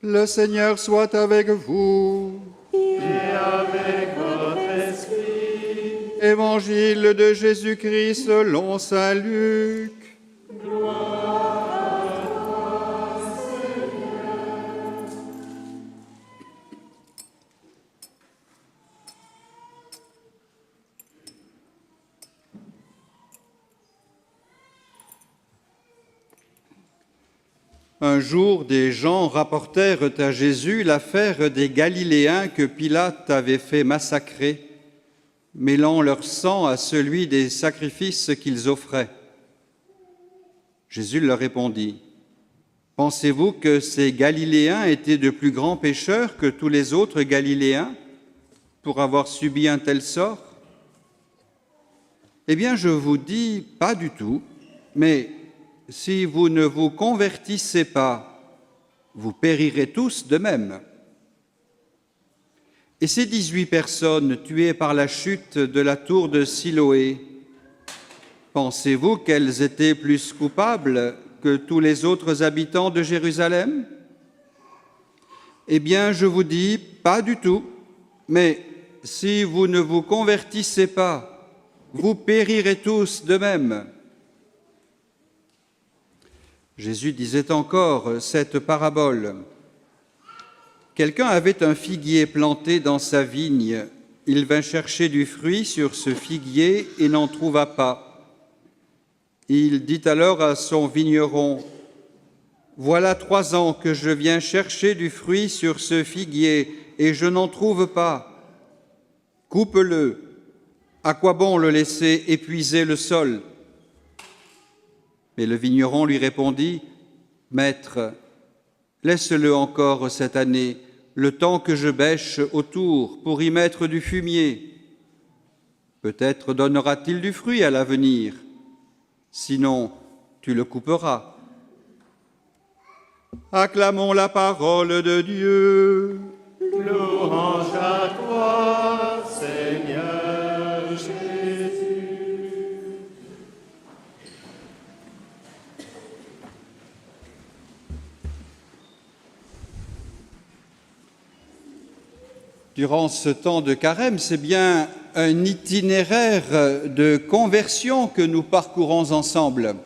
Le Seigneur soit avec vous. Et avec votre esprit. Évangile de Jésus-Christ selon saint Luc. Un jour, des gens rapportèrent à Jésus l'affaire des Galiléens que Pilate avait fait massacrer, mêlant leur sang à celui des sacrifices qu'ils offraient. Jésus leur répondit, « Pensez-vous que ces Galiléens étaient de plus grands pécheurs que tous les autres Galiléens pour avoir subi un tel sort? Eh bien, je vous dis, pas du tout, mais si vous ne vous convertissez pas, vous périrez tous de même. » Et ces 18 personnes tuées par la chute de la tour de Siloé, pensez-vous qu'elles étaient plus coupables que tous les autres habitants de Jérusalem? Eh bien, je vous dis, pas du tout, mais si vous ne vous convertissez pas, vous périrez tous de même. Jésus disait encore cette parabole. Quelqu'un avait un figuier planté dans sa vigne. Il vint chercher du fruit sur ce figuier et n'en trouva pas. Il dit alors à son vigneron, « Voilà 3 ans que je viens chercher du fruit sur ce figuier et je n'en trouve pas. Coupe-le. À quoi bon le laisser épuiser le sol ?» Mais le vigneron lui répondit, « Maître, laisse-le encore cette année, le temps que je bêche autour pour y mettre du fumier. Peut-être donnera-t-il du fruit à l'avenir, sinon tu le couperas. » Acclamons la parole de Dieu. Louange à toi, Seigneur Jésus. Durant ce temps de carême, c'est bien un itinéraire de conversion que nous parcourons ensemble.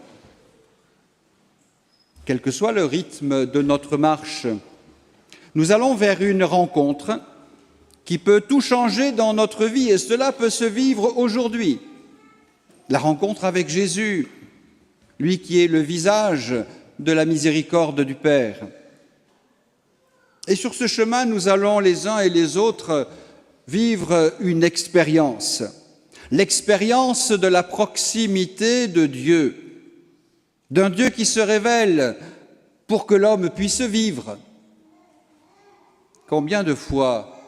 Quel que soit le rythme de notre marche, nous allons vers une rencontre qui peut tout changer dans notre vie, et cela peut se vivre aujourd'hui. La rencontre avec Jésus, lui qui est le visage de la miséricorde du Père. Et sur ce chemin, nous allons les uns et les autres vivre une expérience, l'expérience de la proximité de Dieu, d'un Dieu qui se révèle pour que l'homme puisse vivre. Combien de fois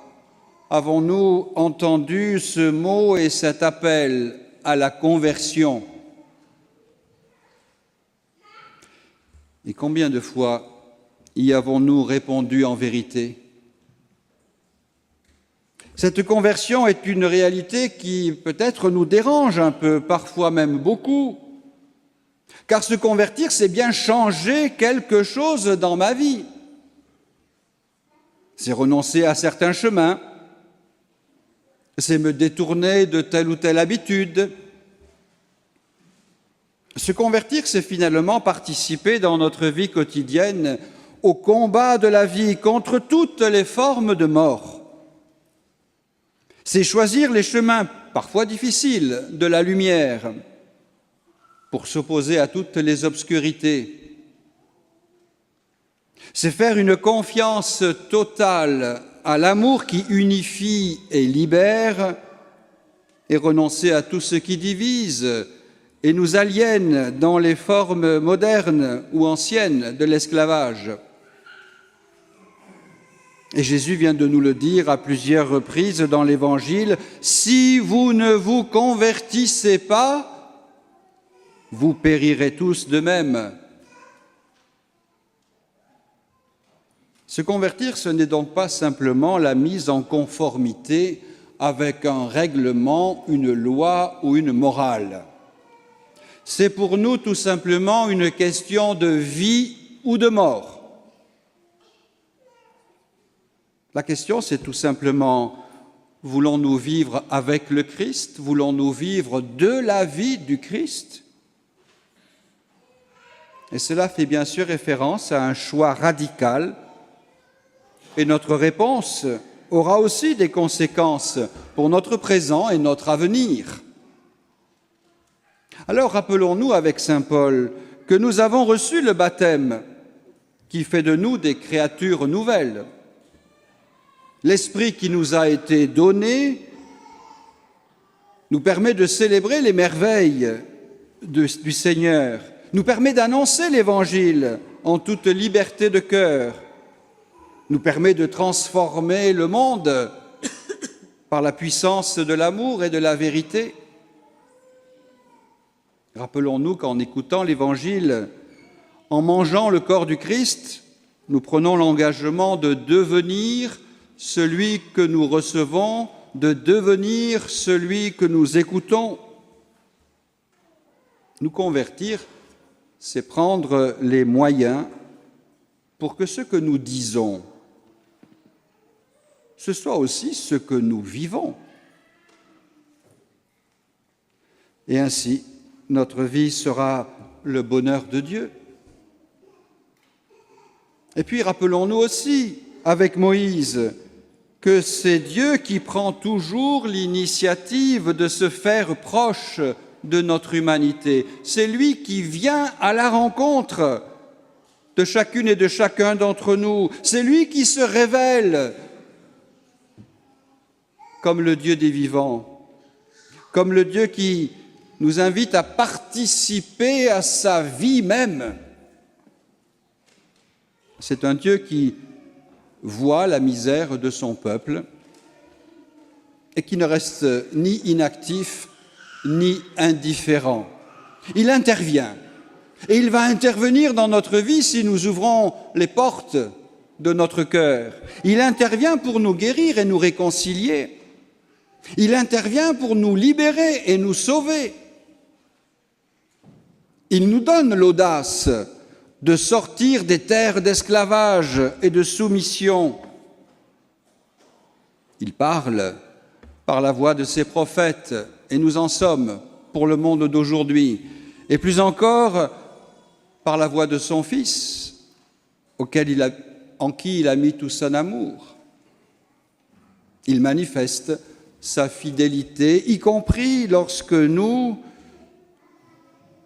avons-nous entendu ce mot et cet appel à la conversion? Et combien de fois y avons-nous répondu en vérité? Cette conversion est une réalité qui peut-être nous dérange un peu, parfois même beaucoup. Car se convertir, c'est bien changer quelque chose dans ma vie. C'est renoncer à certains chemins, c'est me détourner de telle ou telle habitude. Se convertir, c'est finalement participer dans notre vie quotidienne au combat de la vie contre toutes les formes de mort. C'est choisir les chemins, parfois difficiles, de la lumière pour s'opposer à toutes les obscurités. C'est faire une confiance totale à l'amour qui unifie et libère et renoncer à tout ce qui divise et nous aliène dans les formes modernes ou anciennes de l'esclavage. Et Jésus vient de nous le dire à plusieurs reprises dans l'Évangile, « Si vous ne vous convertissez pas, vous périrez tous de même. » Se convertir, ce n'est donc pas simplement la mise en conformité avec un règlement, une loi ou une morale. C'est pour nous tout simplement une question de vie ou de mort. La question, c'est tout simplement, voulons-nous vivre avec le Christ? Voulons-nous vivre de la vie du Christ? Et cela fait bien sûr référence à un choix radical. Et notre réponse aura aussi des conséquences pour notre présent et notre avenir. Alors rappelons-nous avec saint Paul que nous avons reçu le baptême qui fait de nous des créatures nouvelles. L'Esprit qui nous a été donné nous permet de célébrer les merveilles du Seigneur, nous permet d'annoncer l'Évangile en toute liberté de cœur, nous permet de transformer le monde par la puissance de l'amour et de la vérité. Rappelons-nous qu'en écoutant l'Évangile, en mangeant le corps du Christ, nous prenons l'engagement de devenir celui que nous recevons, de devenir celui que nous écoutons. Nous convertir, c'est prendre les moyens pour que ce que nous disons, ce soit aussi ce que nous vivons. Et ainsi, notre vie sera le bonheur de Dieu. Et puis rappelons-nous aussi, avec Moïse, que c'est Dieu qui prend toujours l'initiative de se faire proche de notre humanité. C'est lui qui vient à la rencontre de chacune et de chacun d'entre nous. C'est lui qui se révèle comme le Dieu des vivants, comme le Dieu qui nous invite à participer à sa vie même. C'est un Dieu qui voit la misère de son peuple et qui ne reste ni inactif ni indifférent. Il intervient et il va intervenir dans notre vie si nous ouvrons les portes de notre cœur. Il intervient pour nous guérir et nous réconcilier. Il intervient pour nous libérer et nous sauver. Il nous donne l'audace de sortir des terres d'esclavage et de soumission. Il parle par la voix de ses prophètes, et nous en sommes pour le monde d'aujourd'hui, et plus encore par la voix de son Fils, en qui il a mis tout son amour. Il manifeste sa fidélité, y compris lorsque nous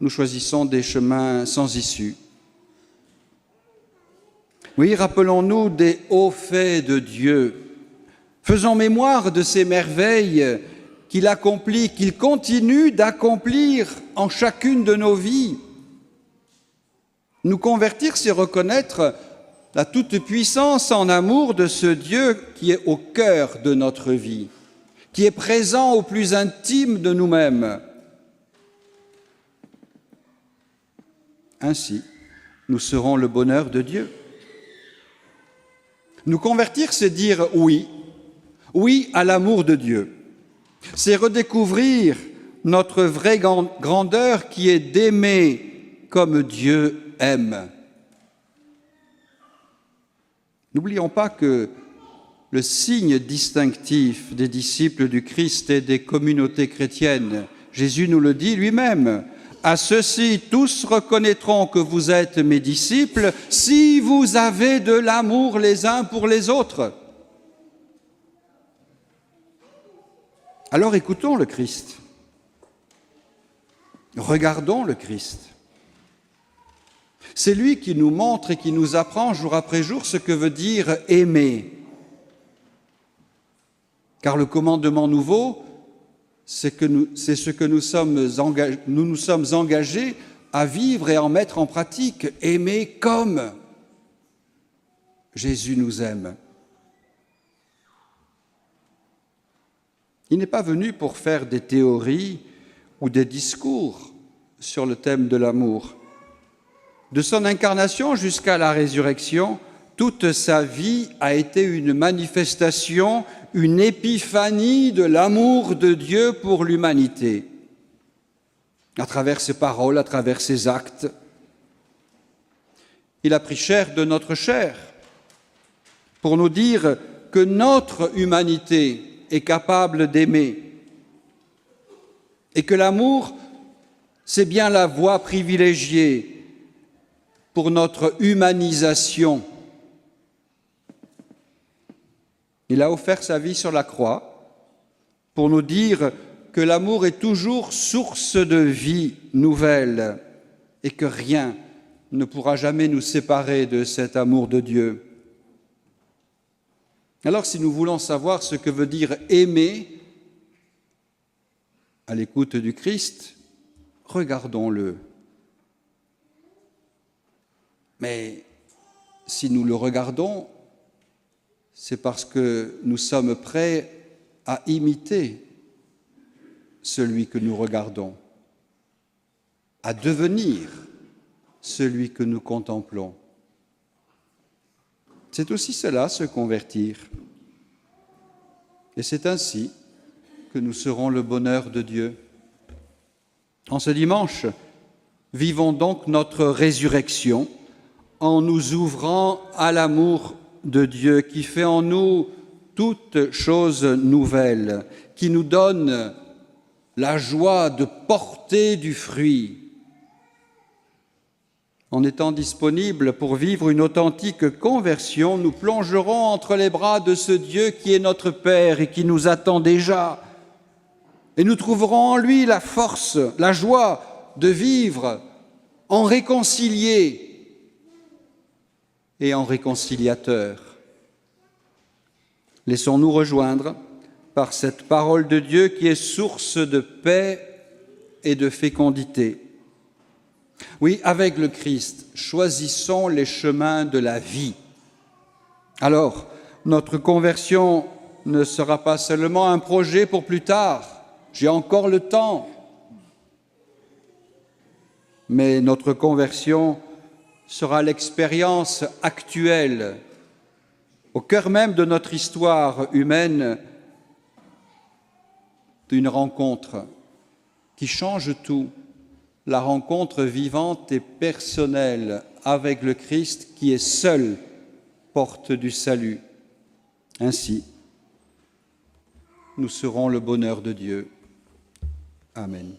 choisissons des chemins sans issue. Oui, rappelons-nous des hauts faits de Dieu. Faisons mémoire de ces merveilles qu'il accomplit, qu'il continue d'accomplir en chacune de nos vies. Nous convertir, c'est reconnaître la toute-puissance en amour de ce Dieu qui est au cœur de notre vie, qui est présent au plus intime de nous-mêmes. Ainsi, nous serons le bonheur de Dieu. Nous convertir, c'est dire oui, oui à l'amour de Dieu. C'est redécouvrir notre vraie grandeur qui est d'aimer comme Dieu aime. N'oublions pas que le signe distinctif des disciples du Christ et des communautés chrétiennes, Jésus nous le dit lui-même, « À ceux-ci, tous reconnaîtront que vous êtes mes disciples si vous avez de l'amour les uns pour les autres. » Alors écoutons le Christ. Regardons le Christ. C'est lui qui nous montre et qui nous apprend jour après jour ce que veut dire aimer. Car le commandement nouveau, c'est ce que nous nous sommes engagés à vivre et à en mettre en pratique, aimer comme Jésus nous aime. Il n'est pas venu pour faire des théories ou des discours sur le thème de l'amour. De son incarnation jusqu'à la résurrection, toute sa vie a été une manifestation, une épiphanie de l'amour de Dieu pour l'humanité, à travers ses paroles, à travers ses actes. Il a pris chair de notre chair pour nous dire que notre humanité est capable d'aimer et que l'amour, c'est bien la voie privilégiée pour notre humanisation. Il a offert sa vie sur la croix pour nous dire que l'amour est toujours source de vie nouvelle et que rien ne pourra jamais nous séparer de cet amour de Dieu. Alors, si nous voulons savoir ce que veut dire aimer à l'écoute du Christ, regardons-le. Mais si nous le regardons, c'est parce que nous sommes prêts à imiter celui que nous regardons, à devenir celui que nous contemplons. C'est aussi cela, se convertir. Et c'est ainsi que nous serons le bonheur de Dieu. En ce dimanche, vivons donc notre résurrection en nous ouvrant à l'amour de Dieu qui fait en nous toutes choses nouvelles, qui nous donne la joie de porter du fruit. En étant disponibles pour vivre une authentique conversion, nous plongerons entre les bras de ce Dieu qui est notre Père et qui nous attend déjà. Et nous trouverons en lui la force, la joie de vivre en réconcilié et en réconciliateur. Laissons-nous rejoindre par cette parole de Dieu qui est source de paix et de fécondité. Oui, avec le Christ, choisissons les chemins de la vie. Alors, notre conversion ne sera pas seulement un projet pour plus tard, j'ai encore le temps, mais notre conversion sera l'expérience actuelle, au cœur même de notre histoire humaine, d'une rencontre qui change tout. La rencontre vivante et personnelle avec le Christ qui est seul porte du salut. Ainsi, nous serons le bonheur de Dieu. Amen.